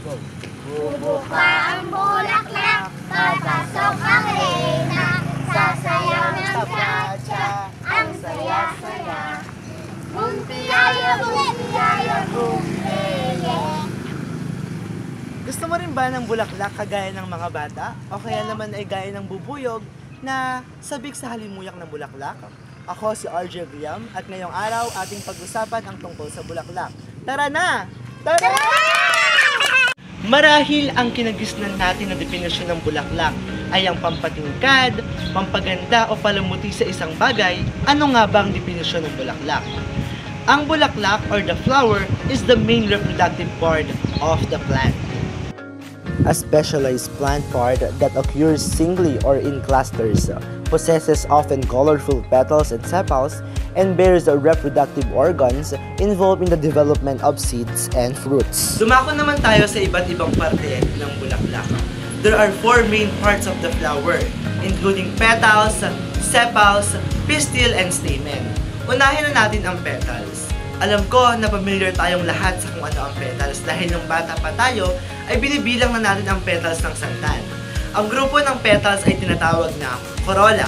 Go! Bubuka ang bulaklak, papasok ang reyna, sasayaw ng cha-cha, ang saya-saya. Bumpiyaya, bumpiyaya, bumpiyaya. Gusto mo rin ba ng bulaklak kagaya ng mga bata? O kaya naman ay gaya ng bubuyog na sabik sa halimuyak ng bulaklak? Ako si RJ Guillaume at ngayong araw ating pag-usapan ang tungkol sa bulaklak. Tara na! Tara! Marahil ang kinagisnan natin na definisyon ng bulaklak ay ang pampatingkad, pampaganda o palamuti sa isang bagay. Ano nga ba ang definisyon ng bulaklak? Ang bulaklak or the flower is the main reproductive part of the plant. A specialized plant part that occurs singly or in clusters, possesses often colorful petals and sepals, and bears the reproductive organs involved in the development of seeds and fruits. Dumako naman tayo sa iba't ibang parte ng bulaklak. There are 4 main parts of the flower, including petals, sepals, pistil, and stamen. Unahin na natin ang petals. Alam ko na familiar tayong lahat sa kung ano ang petals dahil nung bata pa tayo ay binibilang na natin ang petals ng santan. Ang grupo ng petals ay tinatawag na corolla.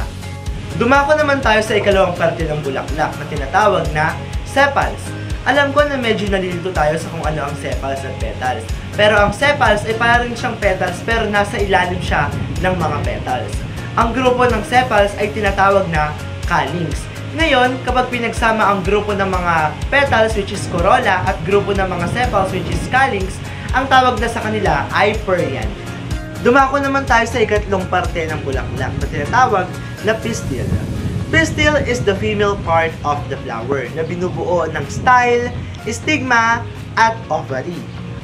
Dumako naman tayo sa ikalawang parte ng bulaklak na tinatawag na sepals. Alam ko na medyo nalilito tayo sa kung ano ang sepals at petals. Pero ang sepals ay parang siyang petals pero nasa ilalim siya ng mga petals. Ang grupo ng sepals ay tinatawag na calyx. Ngayon, kapag pinagsama ang grupo ng mga petals which is corolla at grupo ng mga sepals which is calyx, ang tawag na sa kanila ay perianth. Dumako naman tayo sa ikatlong parte ng bulaklak na tinatawag na pistil. Pistil is the female part of the flower na binubuo ng style, stigma, at ovary.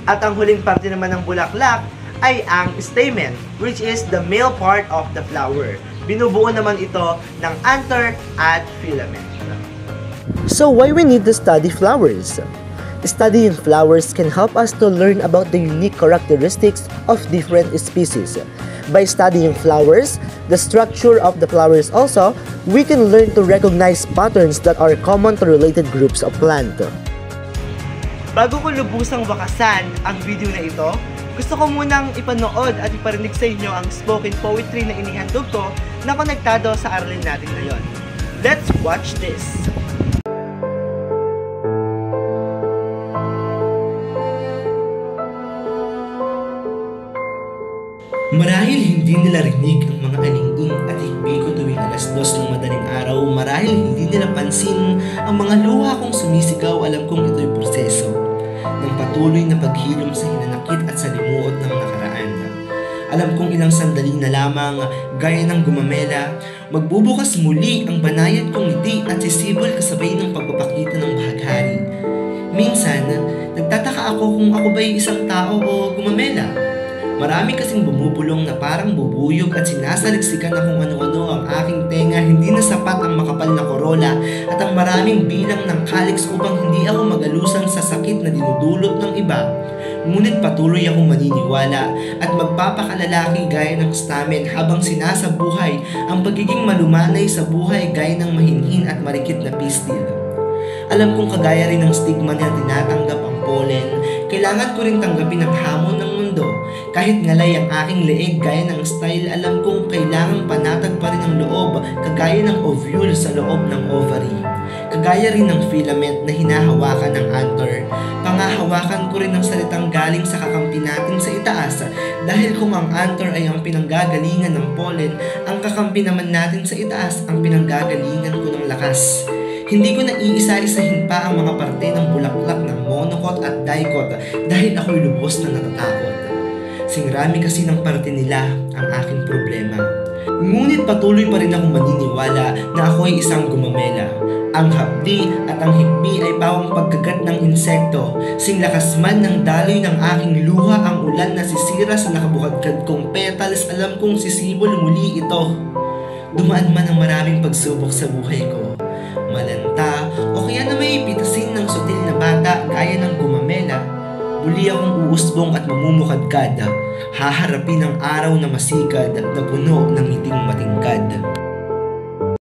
At ang huling parte naman ng bulaklak ay ang stamen, which is the male part of the flower. Binubuo naman ito ng anther at filament. So why we need to study flowers? Studying flowers can help us to learn about the unique characteristics of different species. By studying flowers, the structure of the flowers also, we can learn to recognize patterns that are common to related groups of plant. Bago ko lubusang wakasan ang video na ito, gusto ko munang ipanood at iparinig sa inyo ang spoken poetry na inihandog ko na konektado sa aralin natin ngayon. Let's watch this! Marahil hindi nila rinig ang mga alinging at hikbi ko tuwing 2:00 ng madaling araw. Marahil hindi nila pansin ang mga luha kong sumisigaw. Alam kong ito'y proseso ng patuloy na paghilom sa hinanakit at sa limuot ng nakaraan. Alam kong ilang sandali na lamang, gaya ng gumamela, magbubukas muli ang banayad kong ngiti at sisibol kasabay ng pagpapakita ng bahaghari. Minsan, nagtataka ako kung ako ba'y isang tao o gumamela. Marami kasing bumubulong na parang bubuyog at sinasaliksikan na kung ano-ano ang aking tenga. Hindi na sapat ang makapal na corolla at ang maraming bilang ng calyx upang hindi ako magalusan sa sakit na dinudulot ng iba. Ngunit patuloy akong maniniwala at magpapakalalaki gaya ng stamen habang sinasabuhay ang pagiging malumanay sa buhay gaya ng mahinhin at marikit na pistil. Alam kong kagaya rin ng stigma na tinatanggap ang pollen, kailangan ko rin tanggapin ang hamon ng mundo. Kahit ngalay ang aking leeg gaya ng style, alam kong kailangang panatag pa rin ang loob, kagaya ng ovule sa loob ng ovary. Kagaya rin ng filament na hinahawakan ng anther. Pangahawakan ko rin ng salitang galing sa kakampi natin sa itaas, dahil kung ang anther ay ang pinanggagalingan ng pollen, ang kakampi naman natin sa itaas ang pinanggagalingan ko ng lakas. Hindi ko na iisa-isahin pa ang mga parte ng bulaklak ng monocot at dicot dahil ako'y lubos na natatakot. Singrami kasi ng parte nila ang aking problema. Ngunit patuloy pa rin akong maniniwala na ako'y isang gumamela. Ang hapdi at ang hikbi ay pawang pagkagat ng insekto. Singlakas man ng daloy ng aking luha ang ulan na sisira sa nakabukadkad kong petals. Alam kong sisibol muli ito. Dumaan man ang maraming pagsubok sa buhay ko. Malanta o kaya na may pitasin ng sutil na bata gaya ng gumamela, muli akong uusbong at mamumukadkad. Haharapin ang araw na masikad na puno ng ngiting matingkad.